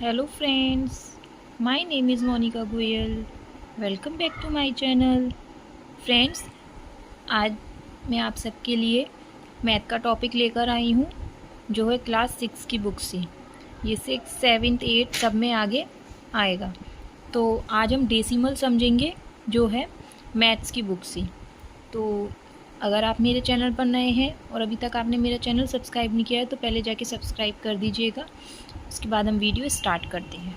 Hello friends, my name is Monica Goyal. Welcome back to my channel. Friends, आज मैं आप सबके लिए मैथ का टॉपिक लेकर आई हूँ जो है क्लास 6 की बुक से। ये 6, 7, 8 सब में आगे आएगा। तो आज हम डेसिमल समझेंगे जो है मैथ्स की बुक से। तो अगर आप मेरे चैनल पर नए हैं और अभी तक आपने मेरा चैनल सब्सक्राइब नहीं किया है तो पहले जाके सब्सक्राइब कर दीजिएगा। उसके बाद हम वीडियो स्टार्ट करते हैं।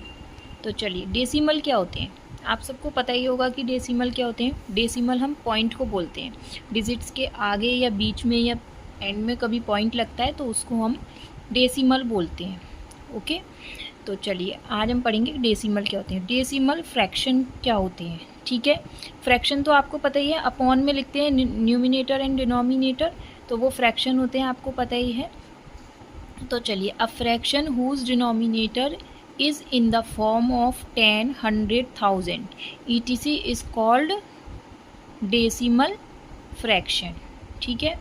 तो चलिए, डेसिमल क्या होते हैं आप सबको पता ही होगा कि डेसिमल क्या होते हैं। डेसिमल हम पॉइंट को बोलते हैं। डिजिट्स के आगे या बीच में या एंड में कभी पॉइंट लगता है तो उसको हम डेसिमल बोलते हैं। ओके, तो चलिए आज हम पढ़ेंगे डेसिमल क्या होते हैं। डेसिमल फ्रैक्शन क्या होते हैं। ठीक है, फ्रैक्शन तो आपको पता ही है, अपॉन में लिखते हैं न्यूमिनेटर एंड डिनोमिनेटर, तो वो फ्रैक्शन होते हैं, आपको पता ही है। तो चलिए, a fraction whose denominator is in the form of 10, 100,000 etc is called decimal fraction. ठीक है,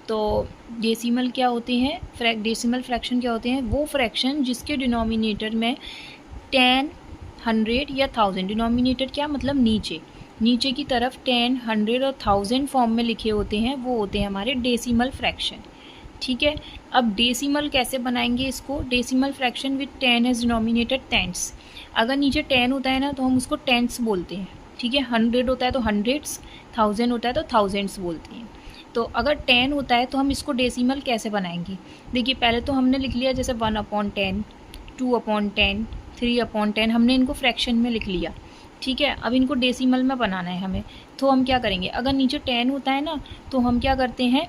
तो डेसिमल क्या होते हैं, डेसिमल फ्रैक्शन क्या होते हैं, वो फ्रैक्शन जिसके डिनोमिनेटर में 10, 100 या 1000, डिनोमिनेटर क्या मतलब नीचे की तरफ 10, 100 और 1000 फॉर्म में लिखे होते हैं, वो होते हैं हमारे डेसिमल फ्रैक्शन। ठीक है, अब डेसिमल कैसे बनाएंगे इसको। Decimal fraction with 10 as denominator tens. अगर नीचे 10 होता है ना तो हम उसको टेंस बोलते हैं। ठीक है, 100 होता है तो हंड्रेड्स, 1000 होता है तो थाउजेंड्स बोलते हैं। तो अगर 10 होता है तो हम इसको डेसिमल कैसे बनाएंगे। देखिए, पहले तो हमने लिख लिया जैसे 1/10, 2/10, 3/10, हमने इनको फ्रैक्शन में लिख लिया। ठीक है, अब इनको डेसिमल में बनाना है हमें, तो हम क्या करेंगे। अगर नीचे 10 होता है ना तो हम क्या करते हैं,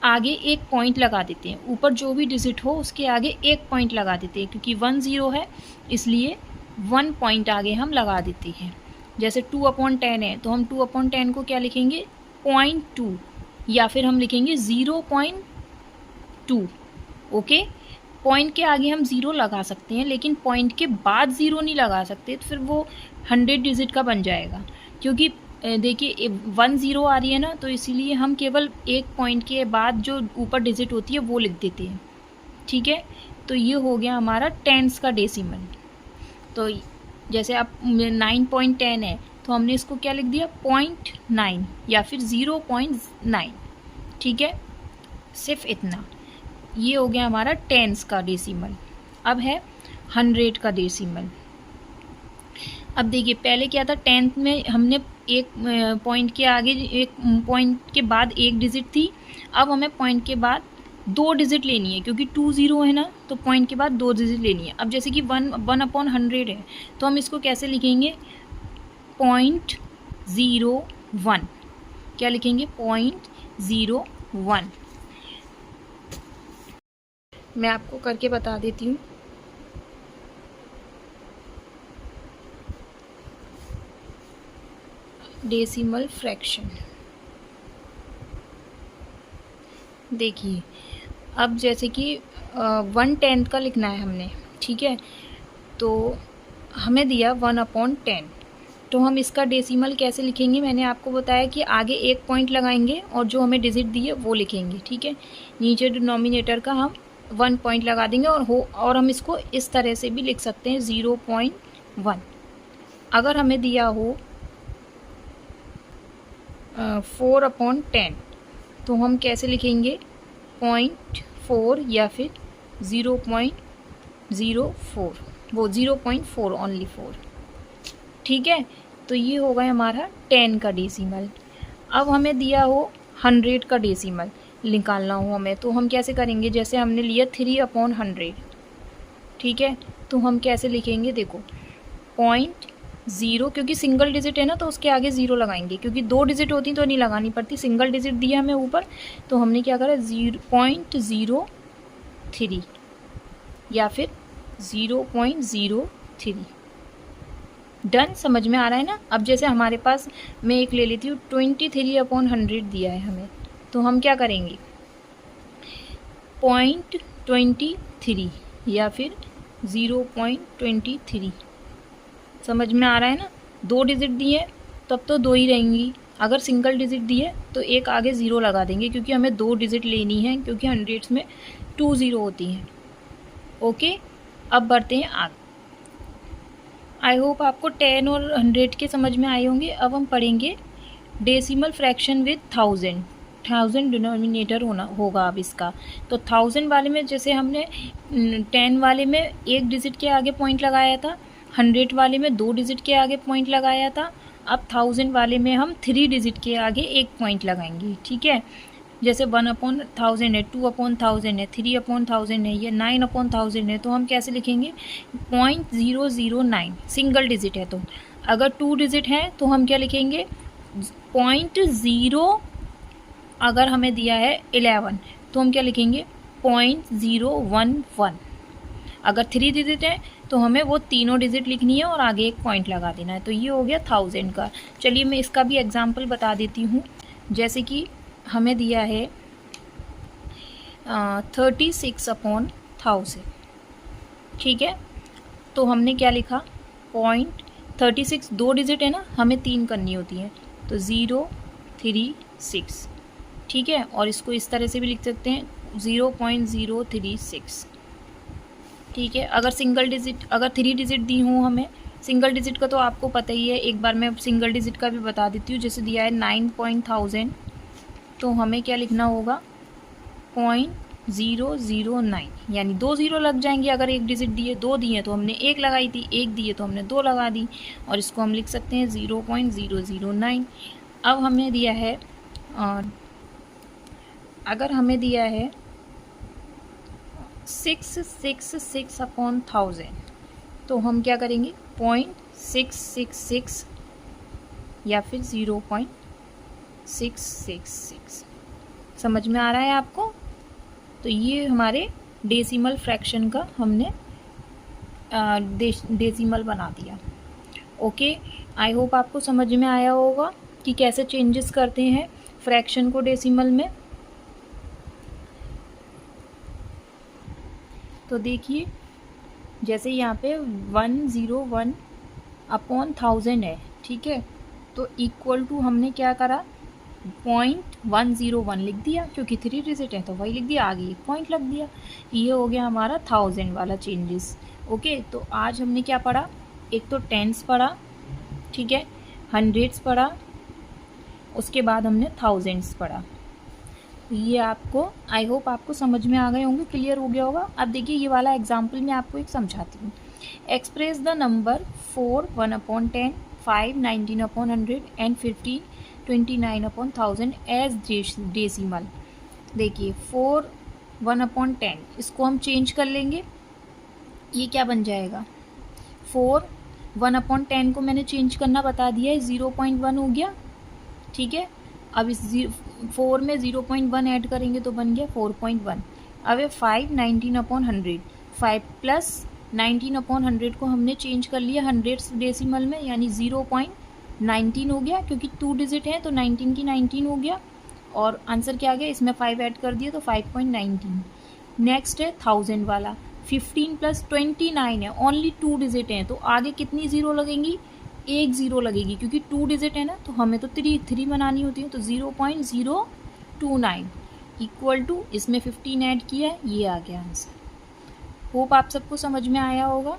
आगे एक पॉइंट लगा देते हैं। ऊपर जो भी डिजिट हो उसके आगे एक पॉइंट लगा देते हैं, क्योंकि 1 0 है इसलिए 1 पॉइंट आगे हम लगा देते हैं। जैसे 2/10 है तो हम 2/10 को क्या लिखेंगे, 0.2, या फिर हम लिखेंगे 0.2। ओके, पॉइंट के आगे हम 0 लगा सकते हैं लेकिन पॉइंट के बाद 0 नहीं लगा सकते, तो फिर वो 100 डिजिट का बन जाएगा। क्योंकि देखिए 1 0 आ रही है ना, तो इसीलिए हम केवल एक पॉइंट के बाद जो ऊपर डिजिट होती है वो लिख देते हैं। ठीक है, तो ये हो गया हमारा टेंस का डेसिमल। तो जैसे अब 9.10 है तो हमने इसको क्या लिख दिया, 0.9 या फिर 0.9। ठीक है, सिर्फ इतना। ये हो गया हमारा टेंस का डेसिमल। अब है 100 का डेसिमल। अब देखिए, पहले क्या था, 10th में हमने एक पॉइंट के आगे एक पॉइंट के बाद एक डिजिट थी। अब हमें पॉइंट के बाद 2 डिजिट लेनी है, क्योंकि 2 0 है ना, तो पॉइंट के बाद 2 डिजिट लेनी है। अब जैसे कि 1/100 है तो हम इसको कैसे लिखेंगे, 0.01। क्या लिखेंगे, 0.01। मैं आपको करके बता देती हूँ। डेसिमल फ्रैक्शन देखिए, अब जैसे कि 1/10 का लिखना है हमने। ठीक है, तो हमें दिया 1/10, तो हम इसका डेसिमल कैसे लिखेंगे, मैंने आपको बताया कि आगे एक पॉइंट लगाएंगे और जो हमें डिजिट दी है वो लिखेंगे। ठीक है, नीचे डिनोमिनेटर का हम 1 पॉइंट लगा देंगे और हम इसको इस तरह से भी लिख सकते हैं 0.1। अगर हमें दिया हो 4/10 तो हम कैसे लिखेंगे, 0.4 या फिर 0.04, वो 0.4 ओनली 4। ठीक है, तो ये हो गया हमारा 10 का डेसिमल। अब हमें दिया हो 100 का डेसिमल निकालना हो हमें, तो हम कैसे करेंगे, जैसे हमने लिया 3/100। ठीक है, तो हम कैसे लिखेंगे, देखो 0, क्योंकि सिंगल डिजिट है ना तो उसके आगे 0 लगाएंगे, क्योंकि 2 डिजिट होती तो नहीं लगानी पड़ती। सिंगल डिजिट दिया हमें ऊपर तो हमने क्या करा, 0.03 या फिर 0.03। डन, समझ में आ रहा है ना। अब जैसे हमारे पास, मैं एक ले लेती हूँ, 23/100 दिया है हमें, तो हम क्या करेंगे, 0.23 या फिर 0.23। समझ में आ रहा है ना। 2 डिजिट दिए तब तो 2 ही रहेंगी, अगर सिंगल डिजिट दिए तो एक आगे 0 लगा देंगे, क्योंकि हमें 2 डिजिट लेनी है, क्योंकि 100 में 2 0 होती हैं। ओके, अब बढ़ते हैं आगे। आई होप आपको 10 और 100 के समझ में आए होंगे। अब हम पढ़ेंगे डेसिमल फ्रैक्शन विद 1000 डिनोमिनेटर होगा अब इसका। तो 1000 वाले में जैसे हमने 10 वाले में एक डिजिट के आगे पॉइंट लगाया था, 100 वाले में 2 डिजिट के आगे पॉइंट लगाया था, अब 1000 वाले में हम 3 डिजिट के आगे एक पॉइंट लगाएंगे। ठीक है, जैसे 1/1000 है, 2/1000 है, 3/1000 है, या 9/1000 है, तो हम कैसे लिखेंगे 0.009 सिंगल डिजिट है। तो अगर 2 डिजिट है तो हम क्या लिखेंगे 0.0, अगर हमें दिया है 11 तो हम क्या लिखेंगे 0.011। अगर 3 डिजिट है तो हमें वो तीनों डिजिट लिखनी है और आगे एक पॉइंट लगा देना है। तो ये हो गया 1000 का। चलिए मैं इसका भी एग्जाम्पल बता देती हूँ। जैसे कि हमें दिया है 36/1000। ठीक है, तो हमने क्या लिखा 0.36, 2 डिजिट है ना, हमें 3 करनी होती है, तो 036। ठीक है, और इसको इस तरह से भी लिख सकते हैं 0.036। ठीक है, अगर सिंगल डिजिट, अगर 3 डिजिट दी हूँ हमें, सिंगल डिजिट का तो आपको पता ही है, एक बार मैं सिंगल डिजिट का भी बता देती हूँ। जैसे दिया है 9.1000, तो हमें क्या लिखना होगा 0.009, यानी 2 0 लग जाएंगे। अगर एक डिजिट दिए, 2 दिए तो हमने 1 लगाई थी, 1 दिए तो हमने 2 लगा दी, और इसको हम लिख सकते हैं 0.009। अब हमें दिया है अगर हमें दिया है 666/1000, तो हम क्या करेंगे 0.666 या फिर 0.666। समझ में आ रहा है आपको? तो ये हमारे डेसिमल फ्रैक्शन का हमने डेसिमल बना दिया। ओके, आई होप आपको समझ में आया होगा कि कैसे चेंजेस करते हैं फ्रैक्शन को डेसिमल में। तो देखिए, जैसे यहाँ पे 101/1000 है। ठीक है, तो इक्वल टू हमने क्या करा 0.101 लिख दिया, क्योंकि 3 डिजिट है तो वही लिख दिया, आगे एक पॉइंट लग दिया। ये हो गया हमारा 1000 वाला चेंजेस। ओके, तो आज हमने क्या पढ़ा, एक तो टेंस पढ़ा, ठीक है, हंड्रेड्स पढ़ा, उसके बाद हमने थाउजेंड्स पढ़ा। ये आपको, आई होप आपको समझ में आ गए होंगे, क्लियर हो गया होगा। अब देखिए ये वाला एग्जाम्पल मैं आपको एक समझाती हूँ। Express the number 4 1/10, 5 19/100 and 15 29/1000 as decimal. देखिए 4 1/10, इसको हम चेंज कर लेंगे, ये क्या बन जाएगा 4 1/10 को मैंने चेंज करना बता दिया है, 0.1 हो गया। ठीक है, अब इस 4 में 0.1 ऐड करेंगे तो बन गया 4.1। अब 5 19/100, 5 प्लस 19/100 को हमने चेंज कर लिया हंड्रेड्स डेसिमल में, यानी 0.19 हो गया, क्योंकि 2 डिजिट हैं तो 19 की 19 हो गया, और आंसर क्या आ गया, इसमें 5 ऐड कर दिया तो 5.19। नेक्स्ट है 1000 वाला, 15 प्लस 29 है, ओनली 2 डिजिट हैं, तो आगे कितनी ज़ीरो लगेंगी, एक ज़ीरो लगेगी, क्योंकि 2 डिजिट है ना, तो हमें तो 3 बनानी होती है, तो 0.029 इक्वल टू, इसमें 15 ऐड किया है, ये आ गया आंसर। होप आप सबको समझ में आया होगा।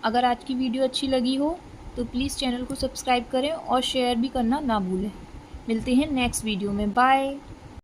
अगर आज की वीडियो अच्छी लगी हो तो प्लीज़ चैनल को सब्सक्राइब करें और शेयर भी करना ना भूलें। मिलते हैं नेक्स्ट वीडियो में, बाय।